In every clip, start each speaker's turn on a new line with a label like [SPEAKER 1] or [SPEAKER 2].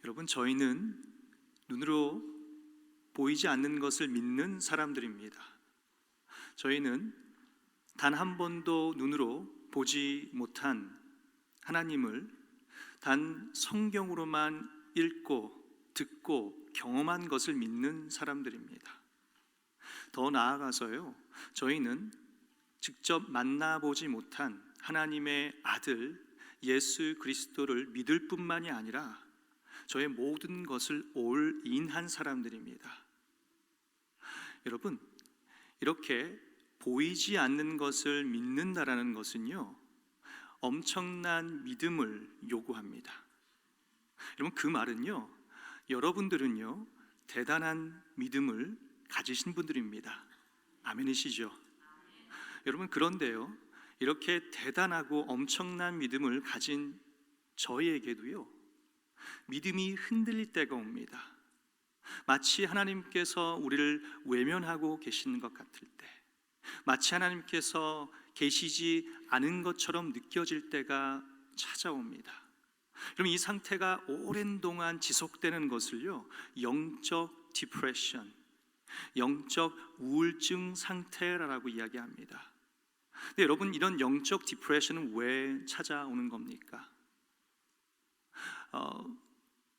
[SPEAKER 1] 여러분, 저희는 눈으로 보이지 않는 것을 믿는 사람들입니다. 저희는 단 한 번도 눈으로 보지 못한 하나님을 단 성경으로만 읽고 듣고 경험한 것을 믿는 사람들입니다. 더 나아가서요, 저희는 직접 만나보지 못한 하나님의 아들 예수 그리스도를 믿을 뿐만이 아니라 저의 모든 것을 올인한 사람들입니다. 여러분, 이렇게 보이지 않는 것을 믿는다라는 것은요, 엄청난 믿음을 요구합니다. 여러분, 그 말은요, 여러분들은요 대단한 믿음을 가지신 분들입니다. 아멘이시죠? 여러분, 그런데요, 이렇게 대단하고 엄청난 믿음을 가진 저희에게도요, 믿음이 흔들릴 때가 옵니다. 마치 하나님께서 우리를 외면하고 계시는 것 같을 때, 마치 하나님께서 계시지 않은 것처럼 느껴질 때가 찾아옵니다. 그럼 이 상태가 오랜 동안 지속되는 것을요, 영적 디프레션, 영적 우울증 상태라고 이야기합니다. 근데 여러분, 이런 영적 디프레션은 왜 찾아오는 겁니까?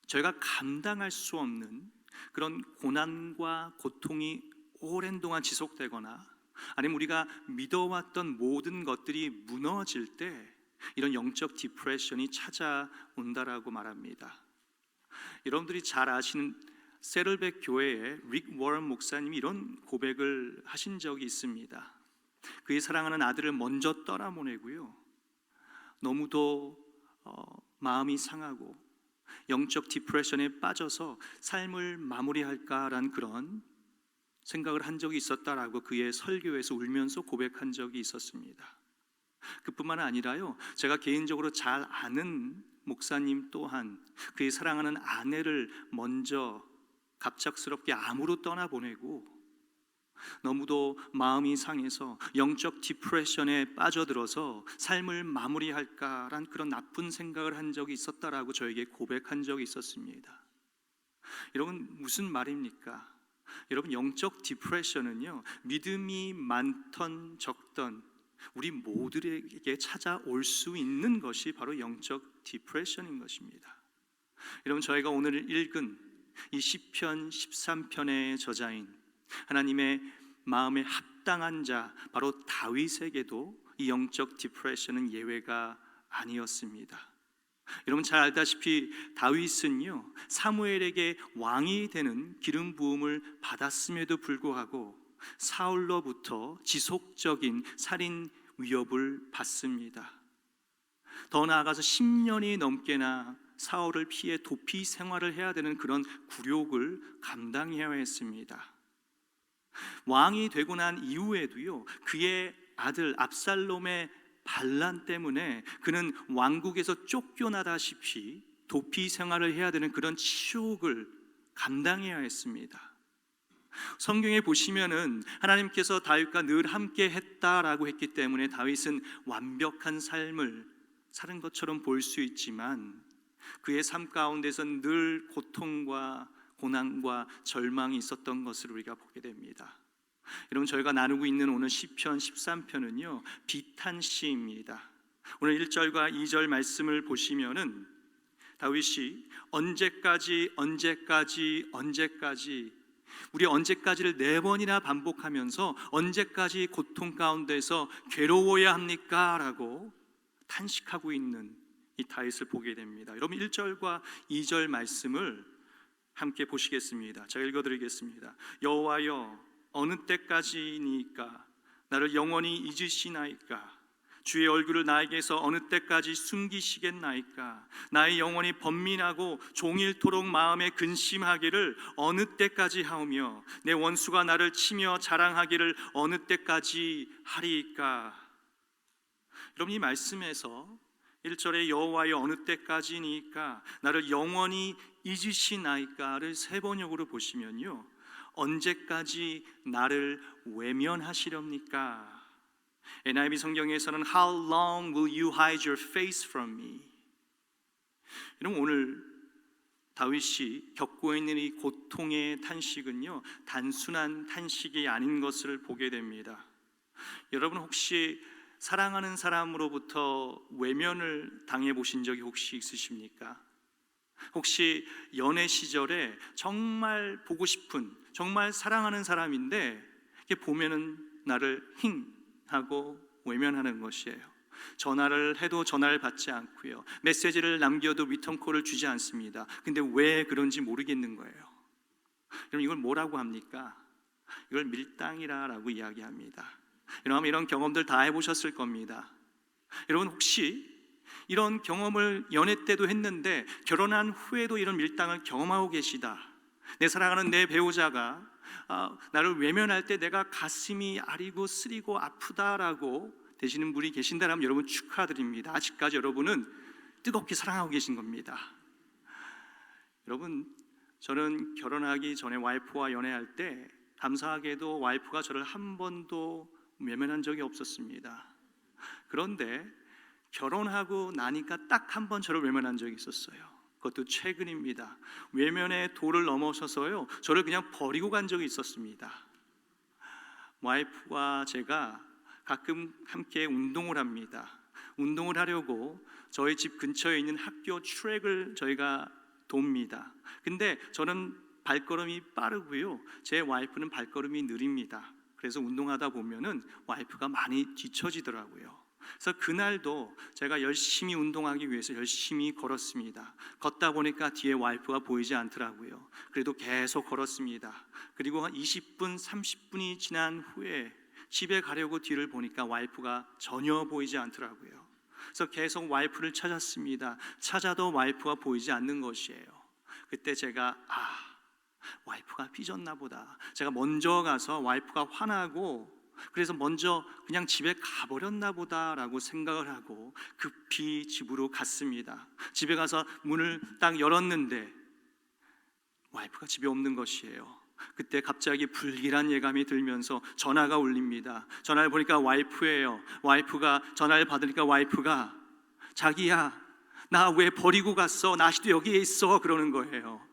[SPEAKER 1] 저희가 감당할 수 없는 그런 고난과 고통이 오랜 동안 지속되거나, 아니면 우리가 믿어왔던 모든 것들이 무너질 때 이런 영적 디프레션이 찾아온다라고 말합니다. 여러분들이 잘 아시는 세럴백 교회의 릭 워런 목사님이 이런 고백을 하신 적이 있습니다. 그의 사랑하는 아들을 먼저 떠나보내고요, 너무도 마음이 상하고 영적 디프레션에 빠져서 삶을 마무리할까라는 그런 생각을 한 적이 있었다라고 그의 설교에서 울면서 고백한 적이 있었습니다. 그뿐만 아니라요, 제가 개인적으로 잘 아는 목사님 또한 그의 사랑하는 아내를 먼저 갑작스럽게 암으로 떠나보내고 너무도 마음이 상해서 영적 디프레션에 빠져들어서 삶을 마무리할까란 그런 나쁜 생각을 한 적이 있었다라고 저에게 고백한 적이 있었습니다. 여러분, 무슨 말입니까? 여러분, 영적 디프레션은요, 믿음이 많던 적던 우리 모두에게 찾아올 수 있는 것이 바로 영적 디프레션인 것입니다. 여러분, 저희가 오늘 읽은 이 시편 13편의 저자인 하나님의 마음에 합당한 자 바로 다윗에게도 이 영적 디프레션은 예외가 아니었습니다. 여러분, 잘 알다시피 다윗은요, 사무엘에게 왕이 되는 기름 부음을 받았음에도 불구하고 사울로부터 지속적인 살인 위협을 받습니다. 더 나아가서 10년이 넘게나 사울을 피해 도피 생활을 해야 되는 그런 굴욕을 감당해야 했습니다. 왕이 되고 난 이후에도요, 그의 아들 압살롬의 반란 때문에 그는 왕국에서 쫓겨나다시피 도피 생활을 해야 되는 그런 치욕을 감당해야 했습니다. 성경에 보시면은 하나님께서 다윗과 늘 함께 했다라고 했기 때문에 다윗은 완벽한 삶을 사는 것처럼 보일 수 있지만 그의 삶 가운데선 늘 고통과 고난과 절망이 있었던 것을 우리가 보게 됩니다. 여러분, 저희가 나누고 있는 오늘 시편 13편은요 비탄시입니다. 오늘 1절과 2절 말씀을 보시면은 다윗이 언제까지 우리 언제까지를 4번이나 반복하면서 언제까지 고통 가운데서 괴로워야 합니까? 라고 탄식하고 있는 이 다윗을 보게 됩니다. 여러분, 1절과 2절 말씀을 함께 보시겠습니다. 제가 읽어드리겠습니다. 여호와여, 어느 때까지니까 나를 영원히 잊으시나이까? 주의 얼굴을 나에게서 어느 때까지 숨기시겠나이까? 나의 영혼이 번민하고 종일토록 마음에 근심하기를 어느 때까지 하오며 내 원수가 나를 치며 자랑하기를 어느 때까지 하리이까? 여러분, 이 말씀에서 1절에 여호와여 어느 때까지니까 나를 영원히 잊으시나이까를 세 번역으로 보시면요, 언제까지 나를 외면하시렵니까? NIV 성경에서는 How long will you hide your face from me? 여러분, 오늘 다윗이 겪고 있는 이 고통의 탄식은요, 단순한 탄식이 아닌 것을 보게 됩니다. 여러분 혹시 사랑하는 사람으로부터 외면을 당해 보신 적이 혹시 있으십니까? 혹시 연애 시절에 정말 보고 싶은, 정말 사랑하는 사람인데 이렇게 보면은 나를 힝 하고 외면하는 것이에요. 전화를 해도 전화를 받지 않고요, 메시지를 남겨도 리턴콜을 주지 않습니다. 근데 왜 그런지 모르겠는 거예요. 그럼 이걸 뭐라고 합니까? 이걸 밀당이라고 이야기합니다. 여러분 이런 경험들 다 해보셨을 겁니다. 여러분 혹시 이런 경험을 연애 때도 했는데 결혼한 후에도 이런 밀당을 경험하고 계시다, 내 사랑하는 내 배우자가 나를 외면할 때 내가 가슴이 아리고 쓰리고 아프다라고 되시는 분이 계신다면 여러분 축하드립니다. 아직까지 여러분은 뜨겁게 사랑하고 계신 겁니다. 여러분 저는 결혼하기 전에 와이프와 연애할 때 감사하게도 와이프가 저를 한 번도 외면한 적이 없었습니다. 그런데 결혼하고 나니까 딱 한 번 저를 외면한 적이 있었어요. 그것도 최근입니다. 외면의 도를 넘어서서요, 저를 그냥 버리고 간 적이 있었습니다. 와이프와 제가 가끔 함께 운동을 합니다. 운동을 하려고 저희 집 근처에 있는 학교 트랙을 저희가 돕니다. 근데 저는 발걸음이 빠르고요, 제 와이프는 발걸음이 느립니다. 그래서 운동하다 보면은 와이프가 많이 뒤처지더라고요. 그래서 그날도 제가 열심히 운동하기 위해서 열심히 걸었습니다. 걷다 보니까 뒤에 와이프가 보이지 않더라고요. 그래도 계속 걸었습니다. 그리고 한 20분, 30분이 지난 후에 집에 가려고 뒤를 보니까 와이프가 전혀 보이지 않더라고요. 그래서 계속 와이프를 찾았습니다. 찾아도 와이프가 보이지 않는 것이에요. 그때 제가 와이프가 삐졌나 보다, 제가 먼저 가서 와이프가 화나고 그래서 먼저 그냥 집에 가버렸나 보다라고 생각을 하고 급히 집으로 갔습니다. 집에 가서 문을 딱 열었는데 와이프가 집에 없는 것이에요. 그때 갑자기 불길한 예감이 들면서 전화가 울립니다. 전화를 보니까 와이프예요. 와이프가 전화를 받으니까 와이프가 자기야, 나 왜 버리고 갔어? 나 아직도 여기에 있어 그러는 거예요.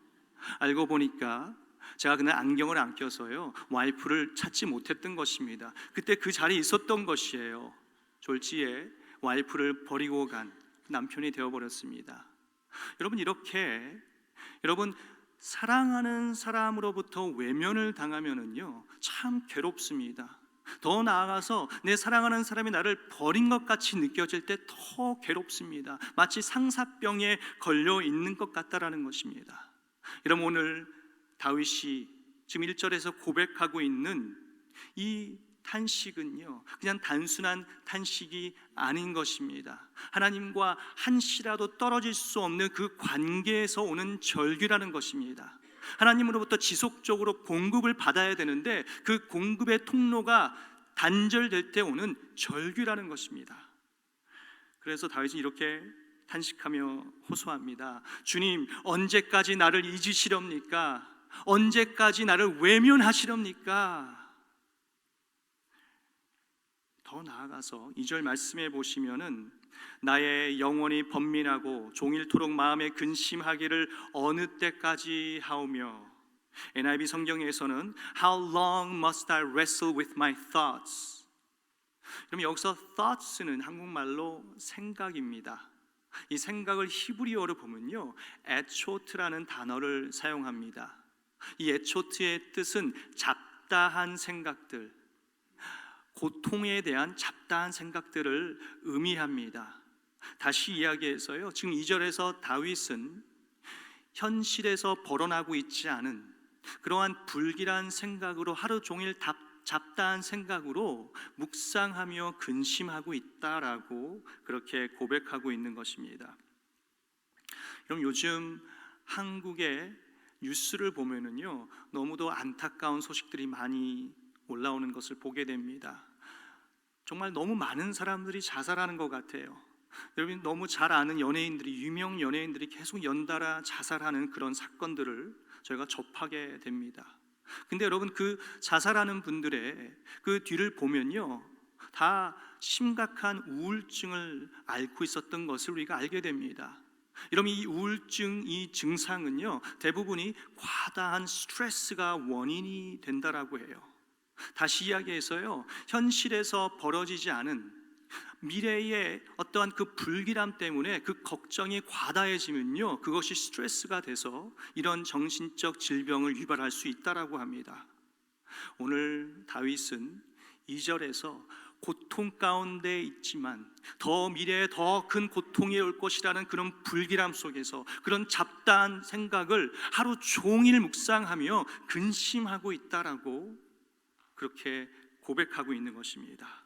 [SPEAKER 1] 알고 보니까 제가 그날 안경을 안 껴서요, 와이프를 찾지 못했던 것입니다. 그때 그 자리에 있었던 것이에요. 졸지에 와이프를 버리고 간 남편이 되어버렸습니다. 여러분 이렇게 여러분 사랑하는 사람으로부터 외면을 당하면은요 참 괴롭습니다. 더 나아가서 내 사랑하는 사람이 나를 버린 것 같이 느껴질 때 더 괴롭습니다. 마치 상사병에 걸려 있는 것 같다라는 것입니다. 여러분 오늘 다윗이 지금 1절에서 고백하고 있는 이 탄식은요 그냥 단순한 탄식이 아닌 것입니다. 하나님과 한시라도 떨어질 수 없는 그 관계에서 오는 절규라는 것입니다. 하나님으로부터 지속적으로 공급을 받아야 되는데 그 공급의 통로가 단절될 때 오는 절규라는 것입니다. 그래서 다윗은 이렇게 탄식하며 호소합니다. 주님, 언제까지 나를 잊으시렵니까? 언제까지 나를 외면하시렵니까? 더 나아가서 2절 말씀해 보시면은 나의 영혼이 번민하고 종일토록 마음에 근심하기를 어느 때까지 하오며, NIV 성경에서는 How long must I wrestle with my thoughts? 그럼 여기서 thoughts는 한국말로 생각입니다. 이 생각을 히브리어로 보면요 에초트라는 단어를 사용합니다. 이 에초트의 뜻은 잡다한 생각들, 고통에 대한 잡다한 생각들을 의미합니다. 다시 이야기해서요, 지금 2절에서 다윗은 현실에서 벌어나고 있지 않은 그러한 불길한 생각으로 하루 종일 잡다한 생각으로 묵상하며 근심하고 있다라고 그렇게 고백하고 있는 것입니다. 그럼 요즘 한국의 뉴스를 보면은요 너무도 안타까운 소식들이 많이 올라오는 것을 보게 됩니다. 정말 너무 많은 사람들이 자살하는 것 같아요. 여러분 너무 잘 아는 연예인들이, 유명 연예인들이 계속 연달아 자살하는 그런 사건들을 저희가 접하게 됩니다. 근데 여러분 그 자살하는 분들의 그 뒤를 보면요 다 심각한 우울증을 앓고 있었던 것을 우리가 알게 됩니다. 여러분, 이 우울증 이 증상은요 대부분이 과다한 스트레스가 원인이 된다라고 해요. 다시 이야기해서요, 현실에서 벌어지지 않은 미래의 어떠한 그 불길함 때문에 그 걱정이 과다해지면요 그것이 스트레스가 돼서 이런 정신적 질병을 유발할 수 있다라고 합니다. 오늘 다윗은 2절에서 고통 가운데 있지만 더 미래에 더 큰 고통이 올 것이라는 그런 불길함 속에서 그런 잡다한 생각을 하루 종일 묵상하며 근심하고 있다라고 그렇게 고백하고 있는 것입니다.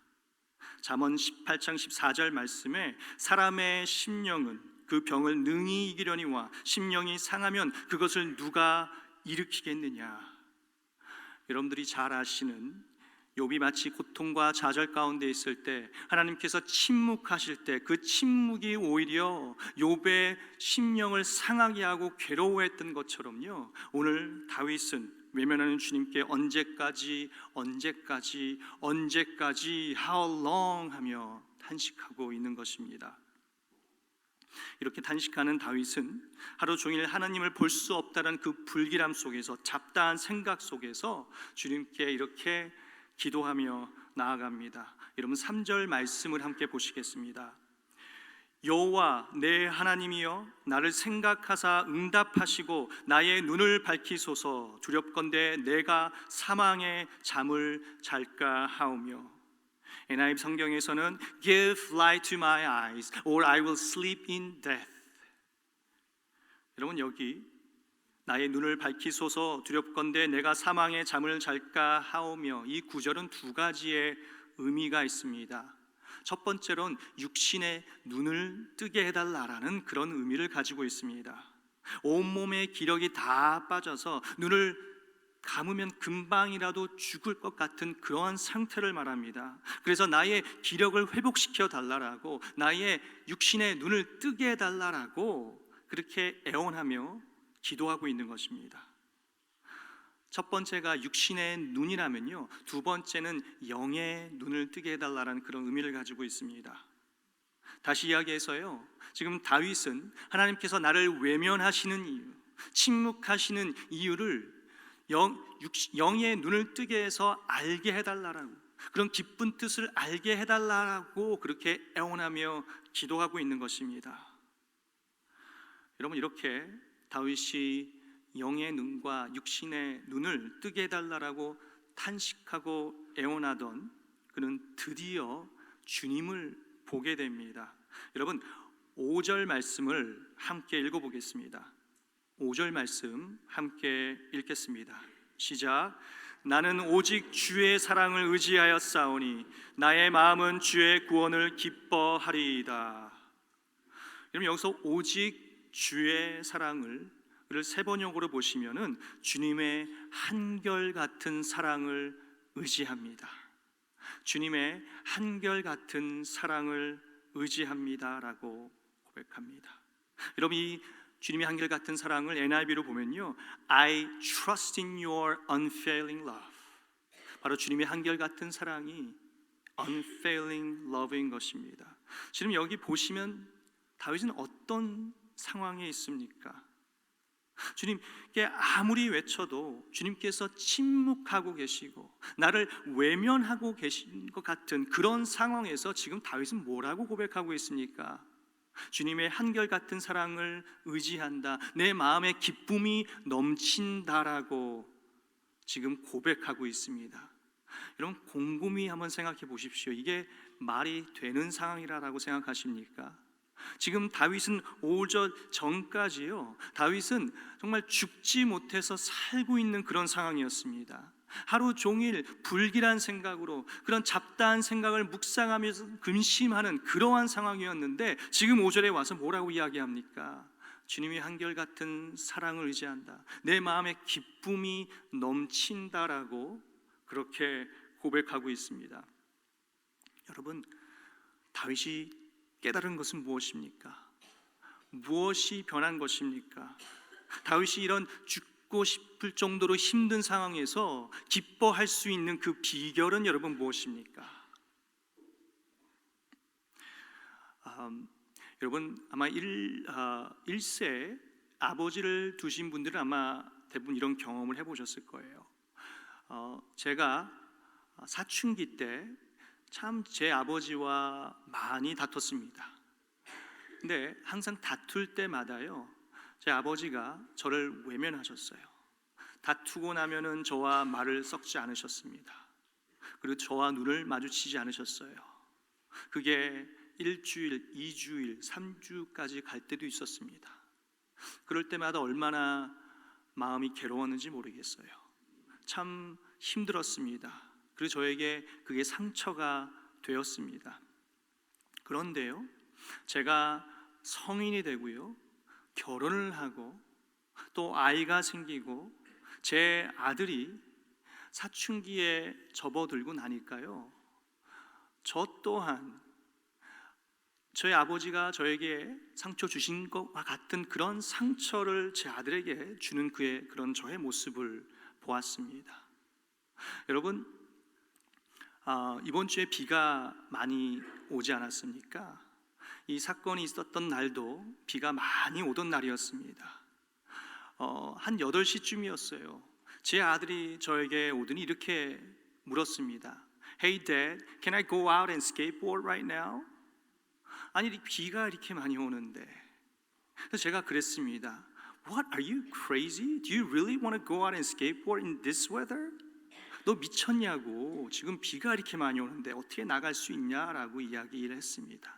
[SPEAKER 1] 잠언 18장 14절 말씀에 사람의 심령은 그 병을 능히 이기려니와 심령이 상하면 그것을 누가 일으키겠느냐. 여러분들이 잘 아시는 욥이 마치 고통과 좌절 가운데 있을 때 하나님께서 침묵하실 때 그 침묵이 오히려 욥의 심령을 상하게 하고 괴로워했던 것처럼요, 오늘 다윗은 외면하는 주님께 언제까지 how long 하며 탄식하고 있는 것입니다. 이렇게 단식하는 다윗은 하루 종일 하나님을 볼 수 없다는 그 불길함 속에서 잡다한 생각 속에서 주님께 이렇게 기도하며 나아갑니다. 여러분 3절 말씀을 함께 보시겠습니다. 여호와 내 하나님이여 나를 생각하사 응답하시고 나의 눈을 밝히소서. 두렵건대 내가 사망의 잠을 잘까 하오며. NIV 성경에서는 Give light to my eyes or I will sleep in death. 여러분, 여기 나의 눈을 밝히소서 두렵건대 내가 사망의 잠을 잘까 하오며, 이 구절은 두 가지의 의미가 있습니다. 첫 번째로는 육신의 눈을 뜨게 해달라라는 그런 의미를 가지고 있습니다. 온몸의 기력이 다 빠져서 눈을 감으면 금방이라도 죽을 것 같은 그러한 상태를 말합니다. 그래서 나의 기력을 회복시켜 달라라고, 나의 육신의 눈을 뜨게 해달라라고 그렇게 애원하며 기도하고 있는 것입니다. 첫 번째가 육신의 눈이라면요, 두 번째는 영의 눈을 뜨게 해달라는 그런 의미를 가지고 있습니다. 다시 이야기해서요, 지금 다윗은 하나님께서 나를 외면하시는 이유, 침묵하시는 이유를 영의 눈을 뜨게 해서 알게 해달라고, 그런 기쁜 뜻을 알게 해달라고 그렇게 애원하며 기도하고 있는 것입니다. 여러분, 이렇게 다윗이 영의 눈과 육신의 눈을 뜨게 해달라고 탄식하고 애원하던 그는 드디어 주님을 보게 됩니다. 여러분, 5절 말씀을 함께 읽어보겠습니다. 5절 말씀 함께 읽겠습니다. 시작. 나는 오직 주의 사랑을 의지하여 싸우니 나의 마음은 주의 구원을 기뻐하리이다. 여러분, 여기서 오직 주의 사랑을 세 번역으로 보시면은 주님의 한결같은 사랑을 의지합니다. 주님의 한결같은 사랑을 의지합니다라고 고백합니다. 여러분, 이 주님의 한결같은 사랑을 NIV로 보면요, I trust in your unfailing love. 바로 주님의 한결같은 사랑이 unfailing love인 것입니다. 지금 여기 보시면 다윗은 어떤 상황에 있습니까? 주님께 아무리 외쳐도 주님께서 침묵하고 계시고 나를 외면하고 계신 것 같은 그런 상황에서 지금 다윗은 뭐라고 고백하고 있습니까? 주님의 한결같은 사랑을 의지한다, 내 마음에 기쁨이 넘친다라고 지금 고백하고 있습니다. 여러분, 곰곰이 한번 생각해 보십시오. 이게 말이 되는 상황이라고 생각하십니까? 지금 다윗은 5절 전까지요, 다윗은 정말 죽지 못해서 살고 있는 그런 상황이었습니다. 하루 종일 불길한 생각으로 그런 잡다한 생각을 묵상하면서 근심하는 그러한 상황이었는데 지금 5절에 와서 뭐라고 이야기합니까? 주님이 한결같은 사랑을 의지한다, 내 마음에 기쁨이 넘친다라고 그렇게 고백하고 있습니다. 여러분, 다윗이 깨달은 것은 무엇입니까? 무엇이 변한 것입니까? 다윗이 이런 죽고 싶을 정도로 힘든 상황에서 기뻐할 수 있는 그 비결은 여러분 무엇입니까? 여러분 아마 일세 아버지를 두신 분들은 아마 대부분 이런 경험을 해보셨을 거예요. 제가 사춘기 때 참 제 아버지와 많이 다퉜습니다. 근데 항상 다툴 때마다요, 제 아버지가 저를 외면하셨어요. 다투고 나면은 저와 말을 섞지 않으셨습니다. 그리고 저와 눈을 마주치지 않으셨어요. 그게 일주일, 2주일, 3주까지 갈 때도 있었습니다. 그럴 때마다 얼마나 마음이 괴로웠는지 모르겠어요. 참 힘들었습니다. 그리고 저에게 그게 상처가 되었습니다. 그런데요, 제가 성인이 되고요, 결혼을 하고 또 아이가 생기고 제 아들이 사춘기에 접어들고 나니까요, 저 또한 저희 아버지가 저에게 상처 주신 것과 같은 그런 상처를 제 아들에게 주는 그런 저의 모습을 보았습니다. 여러분, 이번 주에 비가 많이 오지 않았습니까? 이 사건이 있었던 날도 비가 많이 오던 날이었습니다. 한 8시쯤이었어요. 제 아들이 저에게 오더니 이렇게 물었습니다. Hey Dad, can I go out and skateboard right now? 아니 비가 이렇게 많이 오는데. 그래서 제가 그랬습니다. What, are you crazy? Do you really want to go out and skateboard in this weather? 너 미쳤냐고, 지금 비가 이렇게 많이 오는데 어떻게 나갈 수 있냐라고 이야기를 했습니다.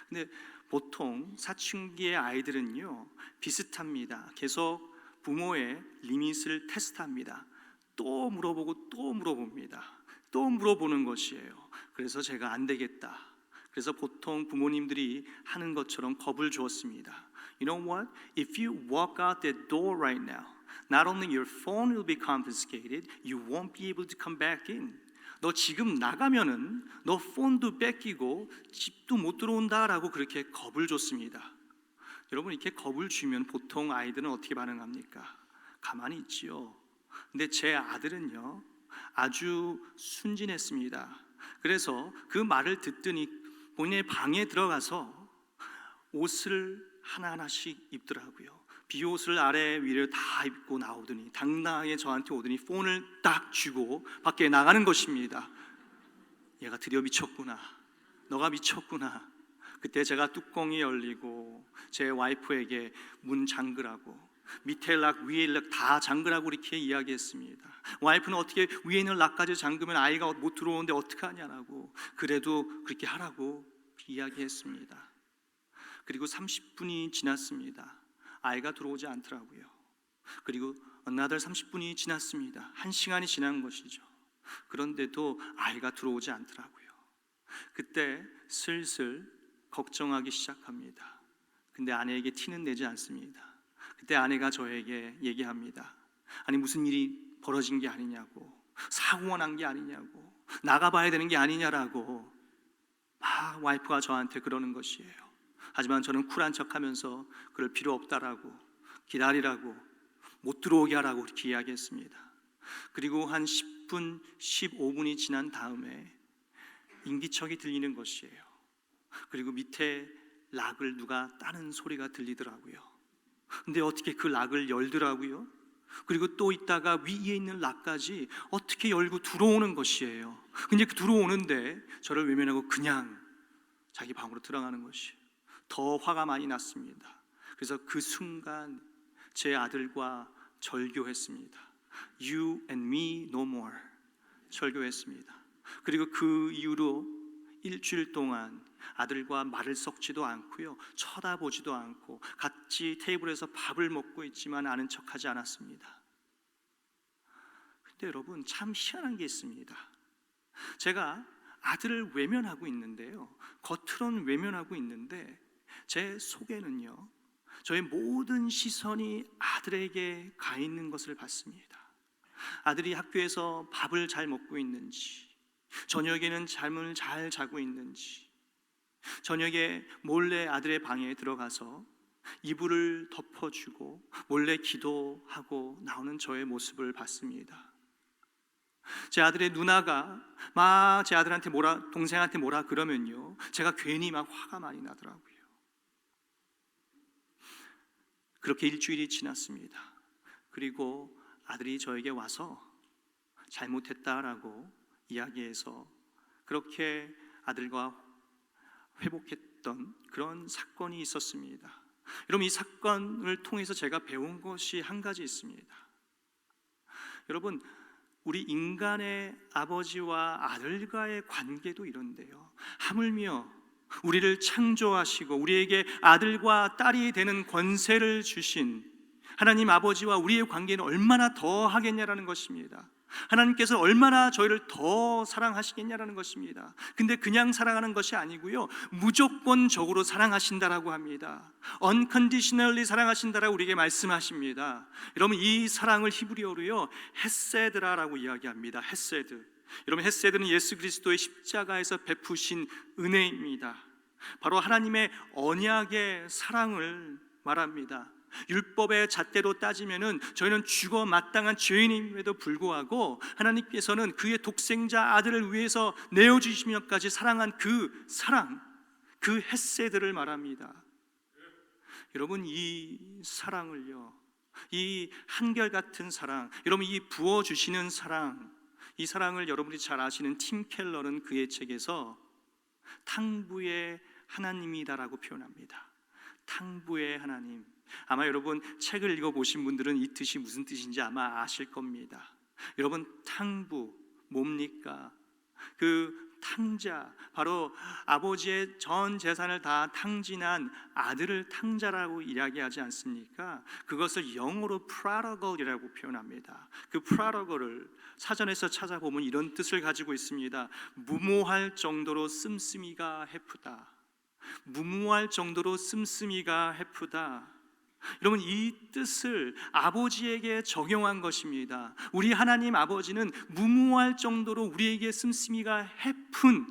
[SPEAKER 1] 근데 보통 사춘기의 아이들은요 비슷합니다. 계속 부모의 리밋을 테스트합니다. 또 물어보고 또 물어봅니다. 또 물어보는 것이에요. 그래서 제가 안 되겠다. 그래서 보통 부모님들이 하는 것처럼 겁을 주었습니다. You know what? If you walk out that door right now, not only your phone will be confiscated, you won't be able to come back in. 너 지금 나가면은 너 폰도 뺏기고 집도 못 들어온다라고 그렇게 겁을 줬습니다. 여러분, 이렇게 겁을 주면 보통 아이들은 어떻게 반응합니까? 가만히 있지요. 근데 제 아들은요 아주 순진했습니다. 그래서 그 말을 듣더니 본인의 방에 들어가서 옷을 하나하나씩 입더라고요. 비옷을 아래 위를 다 입고 나오더니 당당하게 저한테 오더니 폰을 딱 쥐고 밖에 나가는 것입니다. 얘가 드디어 미쳤구나. 너가 미쳤구나. 그때 제가 뚜껑이 열리고 제 와이프에게 문 잠그라고, 밑에 락 위에 락 다 잠그라고 이렇게 이야기했습니다. 와이프는 어떻게 위에 있는 락까지 잠그면 아이가 못 들어오는데 어떡하냐라고, 그래도 그렇게 하라고 이야기했습니다. 그리고 30분이 지났습니다. 아이가 들어오지 않더라고요. 그리고 another 30분이 지났습니다. 1시간이 지난 것이죠. 그런데도 아이가 들어오지 않더라고요. 그때 슬슬 걱정하기 시작합니다. 근데 아내에게 티는 내지 않습니다. 그때 아내가 저에게 얘기합니다. 아니 무슨 일이 벌어진 게 아니냐고, 사고가 난 게 아니냐고, 나가봐야 되는 게 아니냐라고 막 와이프가 저한테 그러는 것이에요. 하지만 저는 쿨한 척하면서 그럴 필요 없다라고, 기다리라고, 못 들어오게 하라고 이렇게 이야기했습니다. 그리고 한 10분, 15분이 지난 다음에 인기척이 들리는 것이에요. 그리고 밑에 락을 누가 따는 소리가 들리더라고요. 근데 어떻게 그 락을 열더라고요. 그리고 또 있다가 위에 있는 락까지 어떻게 열고 들어오는 것이에요. 근데 그 들어오는데 저를 외면하고 그냥 자기 방으로 들어가는 것이에요. 더 화가 많이 났습니다. 그래서 그 순간 제 아들과 절교했습니다. You and me no more. 절교했습니다. 그리고 그 이후로 일주일 동안 아들과 말을 섞지도 않고요, 쳐다보지도 않고 같이 테이블에서 밥을 먹고 있지만 아는 척하지 않았습니다. 근데 여러분, 참 희한한 게 있습니다. 제가 아들을 외면하고 있는데요, 겉으로는 외면하고 있는데 제 속에는요 저의 모든 시선이 아들에게 가 있는 것을 봤습니다. 아들이 학교에서 밥을 잘 먹고 있는지, 저녁에는 잠을 잘 자고 있는지, 저녁에 몰래 아들의 방에 들어가서 이불을 덮어주고 몰래 기도하고 나오는 저의 모습을 봤습니다. 제 아들의 누나가 막 제 아들한테 동생한테 뭐라 그러면요 제가 괜히 막 화가 많이 나더라고요. 그렇게 일주일이 지났습니다. 그리고 아들이 저에게 와서 잘못했다라고 이야기해서 그렇게 아들과 회복했던 그런 사건이 있었습니다. 여러분, 이 사건을 통해서 제가 배운 것이 한 가지 있습니다. 여러분, 우리 인간의 아버지와 아들과의 관계도 이런데요, 하물며 우리를 창조하시고 우리에게 아들과 딸이 되는 권세를 주신 하나님 아버지와 우리의 관계는 얼마나 더 하겠냐라는 것입니다. 하나님께서 얼마나 저희를 더 사랑하시겠냐라는 것입니다. 근데 그냥 사랑하는 것이 아니고요, 무조건적으로 사랑하신다라고 합니다. unconditionally 사랑하신다라고 우리에게 말씀하십니다. 여러분, 이 사랑을 히브리어로요 헤세드라라고 이야기합니다. 헤세드. 여러분, 헤세드는 예수 그리스도의 십자가에서 베푸신 은혜입니다. 바로 하나님의 언약의 사랑을 말합니다. 율법의 잣대로 따지면은 저희는 죽어 마땅한 죄인임에도 불구하고 하나님께서는 그의 독생자 아들을 위해서 내어주시면까지 사랑한 그 사랑, 그 헤세드를 말합니다. 여러분, 이 사랑을요, 이 한결같은 사랑, 여러분, 이 부어주시는 사랑, 이 사랑을 여러분이 잘 아시는 팀 켈러는 그의 책에서 탕부의 하나님이다라고 표현합니다. 탕부의 하나님. 아마 여러분 책을 읽어보신 분들은 이 뜻이 무슨 뜻인지 아마 아실 겁니다. 여러분, 탕부 뭡니까? 그 탕자, 바로 아버지의 전 재산을 다 탕진한 아들을 탕자라고 이야기하지 않습니까? 그것을 영어로 prodigal이라고 표현합니다. 그 prodigal을 사전에서 찾아보면 이런 뜻을 가지고 있습니다. 무모할 정도로 씀씀이가 헤프다. 무모할 정도로 씀씀이가 헤프다. 여러분, 이 뜻을 아버지에게 적용한 것입니다. 우리 하나님 아버지는 무모할 정도로 우리에게 씀씀이가 헤픈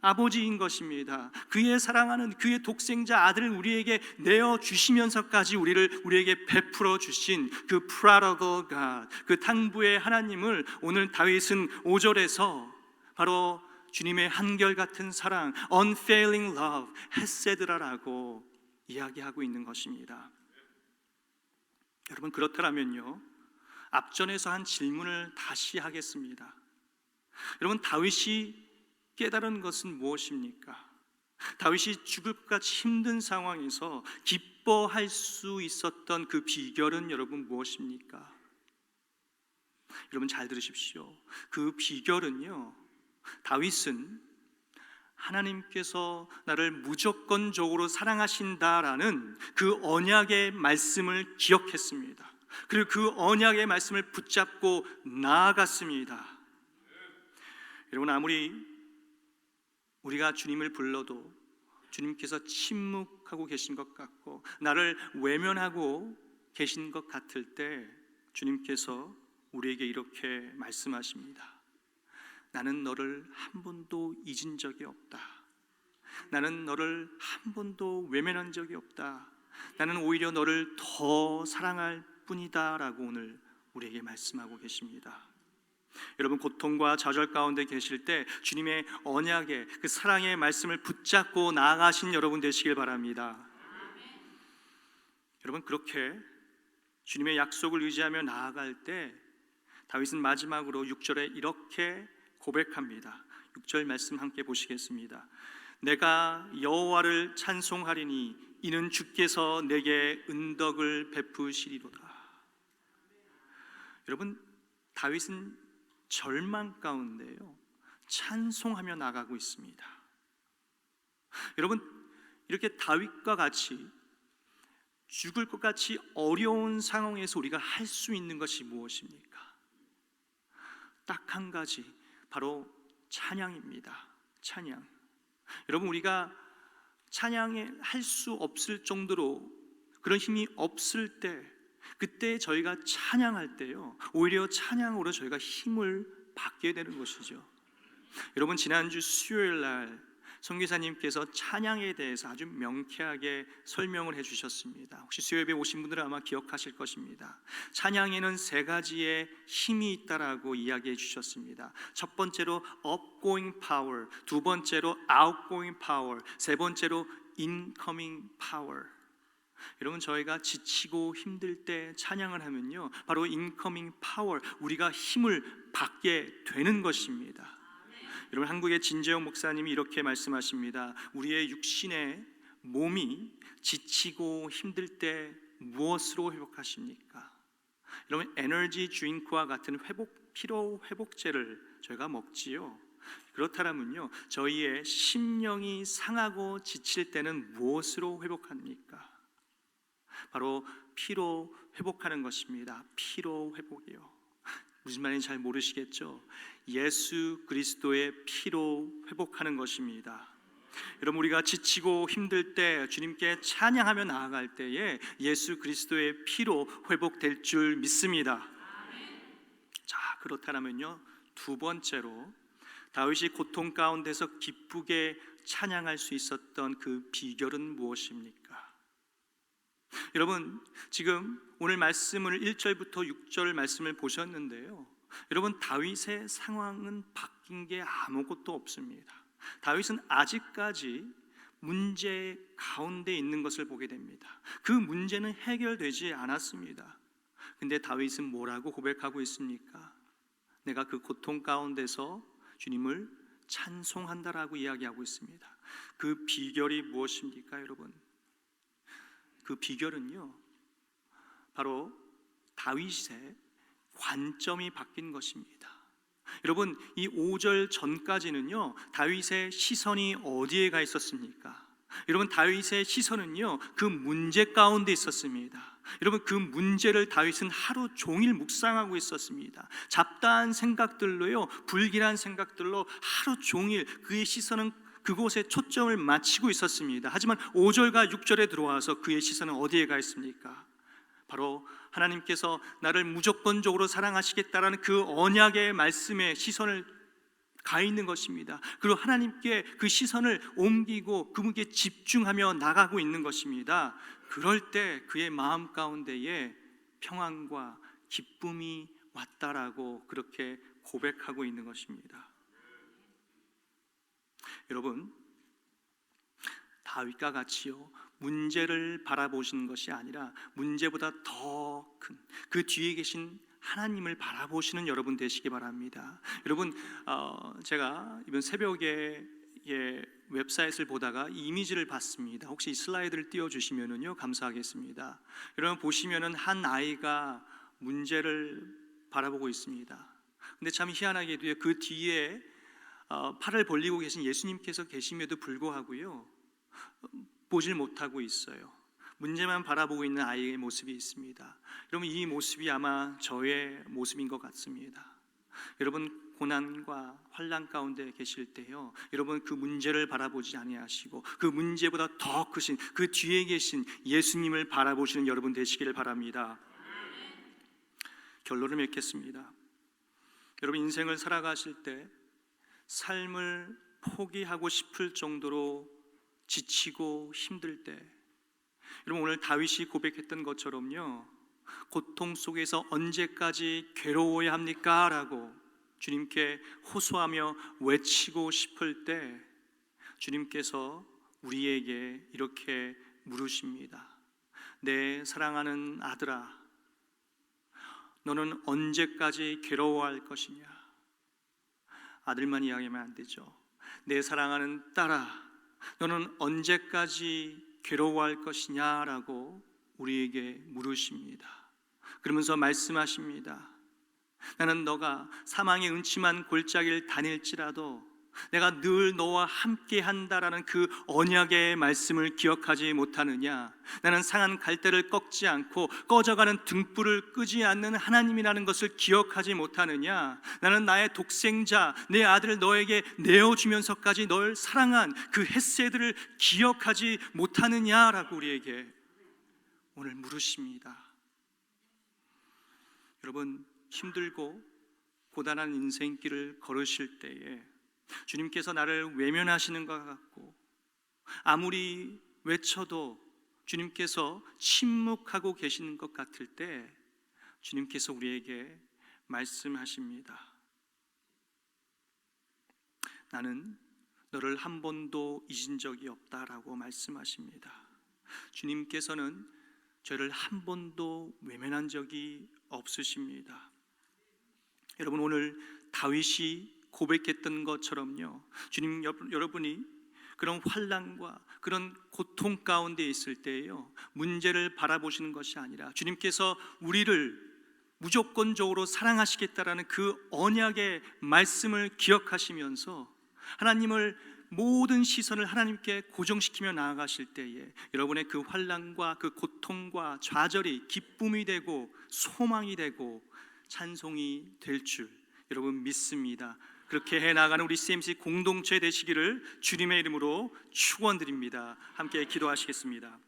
[SPEAKER 1] 아버지인 것입니다. 그의 사랑하는 그의 독생자 아들을 우리에게 내어 주시면서까지 우리에게 베풀어 주신 그 prodigal God, 그 탕부의 하나님을 오늘 다윗은 5절에서 바로 주님의 한결같은 사랑, unfailing love, 헤세드라라고 이야기하고 있는 것입니다. 여러분, 그렇다면요, 앞전에서 한 질문을 다시 하겠습니다. 여러분, 다윗이 깨달은 것은 무엇입니까? 다윗이 죽을 것 같이 힘든 상황에서 기뻐할 수 있었던 그 비결은 여러분 무엇입니까? 여러분, 잘 들으십시오. 그 비결은요, 다윗은 하나님께서 나를 무조건적으로 사랑하신다라는 그 언약의 말씀을 기억했습니다. 그리고 그 언약의 말씀을 붙잡고 나아갔습니다. 여러분, 아무리 우리가 주님을 불러도 주님께서 침묵하고 계신 것 같고 나를 외면하고 계신 것 같을 때 주님께서 우리에게 이렇게 말씀하십니다. 나는 너를 한 번도 잊은 적이 없다. 나는 너를 한 번도 외면한 적이 없다. 나는 오히려 너를 더 사랑할 뿐이다 라고 오늘 우리에게 말씀하고 계십니다. 여러분, 고통과 좌절 가운데 계실 때 주님의 언약의 그 사랑의 말씀을 붙잡고 나아가신 여러분 되시길 바랍니다. 여러분, 그렇게 주님의 약속을 의지하며 나아갈 때 다윗은 마지막으로 6절에 이렇게 고백합니다. 6절 말씀 함께 보시겠습니다. 내가 여호와를 찬송하리니 이는 주께서 내게 은덕을 베푸시리로다. 여러분, 다윗은 절망 가운데요 찬송하며 나가고 있습니다. 여러분, 이렇게 다윗과 같이 죽을 것 같이 어려운 상황에서 우리가 할 수 있는 것이 무엇입니까? 딱 한 가지, 바로 찬양입니다. 찬양. 여러분, 우리가 찬양에 할 수 없을 정도로 그런 힘이 없을 때, 그때 저희가 찬양할 때요 오히려 찬양으로 저희가 힘을 받게 되는 것이죠. 여러분, 지난주 수요일 날 선교사님께서 찬양에 대해서 아주 명쾌하게 설명을 해주셨습니다. 혹시 수요일에 오신 분들은 아마 기억하실 것입니다. 찬양에는 세 가지의 힘이 있다라고 이야기해 주셨습니다. 첫 번째로 upgoing power, 두 번째로 outgoing power, 세 번째로 incoming power. 여러분, 저희가 지치고 힘들 때 찬양을 하면요, 바로 인커밍 파워, 우리가 힘을 받게 되는 것입니다. 여러분, 한국의 진재영 목사님이 이렇게 말씀하십니다. 우리의 육신의 몸이 지치고 힘들 때 무엇으로 회복하십니까? 여러분, 에너지 드링크와 같은 피로 회복제를 저희가 먹지요. 그렇다면요, 저희의 심령이 상하고 지칠 때는 무엇으로 회복합니까? 바로 피로 회복하는 것입니다. 피로 회복이요. 무슨 말인지 잘 모르시겠죠? 예수 그리스도의 피로 회복하는 것입니다. 여러분, 우리가 지치고 힘들 때 주님께 찬양하며 나아갈 때에 예수 그리스도의 피로 회복될 줄 믿습니다. 자, 그렇다면요, 두 번째로 다윗이 고통 가운데서 기쁘게 찬양할 수 있었던 그 비결은 무엇입니까? 여러분, 지금 오늘 말씀을 1절부터 6절 말씀을 보셨는데요, 여러분, 다윗의 상황은 바뀐 게 아무것도 없습니다. 다윗은 아직까지 문제 가운데 있는 것을 보게 됩니다. 그 문제는 해결되지 않았습니다. 근데 다윗은 뭐라고 고백하고 있습니까? 내가 그 고통 가운데서 주님을 찬송한다라고 이야기하고 있습니다. 그 비결이 무엇입니까, 여러분? 그 비결은요, 바로 다윗의 관점이 바뀐 것입니다. 여러분, 이 5절 전까지는요, 다윗의 시선이 어디에 가 있었습니까? 여러분, 다윗의 시선은요, 그 문제 가운데 있었습니다. 여러분, 그 문제를 다윗은 하루 종일 묵상하고 있었습니다. 잡다한 생각들로요, 불길한 생각들로 하루 종일 그의 시선은 그곳에 초점을 맞추고 있었습니다. 하지만 5절과 6절에 들어와서 그의 시선은 어디에 가 있습니까? 바로 하나님께서 나를 무조건적으로 사랑하시겠다라는 그 언약의 말씀에 시선을 가 있는 것입니다. 그리고 하나님께 그 시선을 옮기고 그분께 집중하며 나가고 있는 것입니다. 그럴 때 그의 마음 가운데에 평안과 기쁨이 왔다라고 그렇게 고백하고 있는 것입니다. 여러분, 다윗과 같이요, 문제를 바라보시는 것이 아니라 문제보다 더 큰 그 뒤에 계신 하나님을 바라보시는 여러분 되시기 바랍니다. 여러분, 제가 이번 새벽에 웹사이트를 보다가 이 이미지를 봤습니다. 혹시 이 슬라이드를 띄워주시면요 감사하겠습니다. 여러분, 보시면은 한 아이가 문제를 바라보고 있습니다. 근데 참 희한하게도 그 뒤에 팔을 벌리고 계신 예수님께서 계심에도 불구하고요, 보질 못하고 있어요. 문제만 바라보고 있는 아이의 모습이 있습니다. 여러분, 이 모습이 아마 저의 모습인 것 같습니다. 여러분, 고난과 환난 가운데 계실 때요, 여러분, 그 문제를 바라보지 아니하시고 그 문제보다 더 크신 그 뒤에 계신 예수님을 바라보시는 여러분 되시기를 바랍니다. 결론을 맺겠습니다. 여러분, 인생을 살아가실 때 삶을 포기하고 싶을 정도로 지치고 힘들 때, 여러분, 오늘 다윗이 고백했던 것처럼요, 고통 속에서 언제까지 괴로워야 합니까? 라고 주님께 호소하며 외치고 싶을 때 주님께서 우리에게 이렇게 물으십니다. 내 사랑하는 아들아, 너는 언제까지 괴로워할 것이냐? 아들만 이야기하면 안 되죠. 내 사랑하는 딸아, 너는 언제까지 괴로워할 것이냐라고 우리에게 물으십니다. 그러면서 말씀하십니다. 나는 너가 사망의 음침한 골짜기를 다닐지라도 내가 늘 너와 함께 한다라는 그 언약의 말씀을 기억하지 못하느냐? 나는 상한 갈대를 꺾지 않고 꺼져가는 등불을 끄지 않는 하나님이라는 것을 기억하지 못하느냐? 나는 나의 독생자 내 아들을 너에게 내어주면서까지 널 사랑한 그 헷세들을 기억하지 못하느냐라고 우리에게 오늘 물으십니다. 여러분, 힘들고 고단한 인생길을 걸으실 때에 주님께서 나를 외면하시는 것 같고 아무리 외쳐도 주님께서 침묵하고 계시는 것 같을 때 주님께서 우리에게 말씀하십니다. 나는 너를 한 번도 잊은 적이 없다라고 말씀하십니다. 주님께서는 저를 한 번도 외면한 적이 없으십니다. 여러분, 오늘 다윗이 고백했던 것처럼요, 주님 여러분이 그런 환난과 그런 고통 가운데 있을 때에요, 문제를 바라보시는 것이 아니라 주님께서 우리를 무조건적으로 사랑하시겠다라는 그 언약의 말씀을 기억하시면서 하나님을 모든 시선을 하나님께 고정시키며 나아가실 때에 여러분의 그 환난과 그 고통과 좌절이 기쁨이 되고 소망이 되고 찬송이 될 줄 여러분 믿습니다. 그렇게 해나가는 우리 CMC 공동체 되시기를 주님의 이름으로 축원드립니다. 함께 기도하시겠습니다.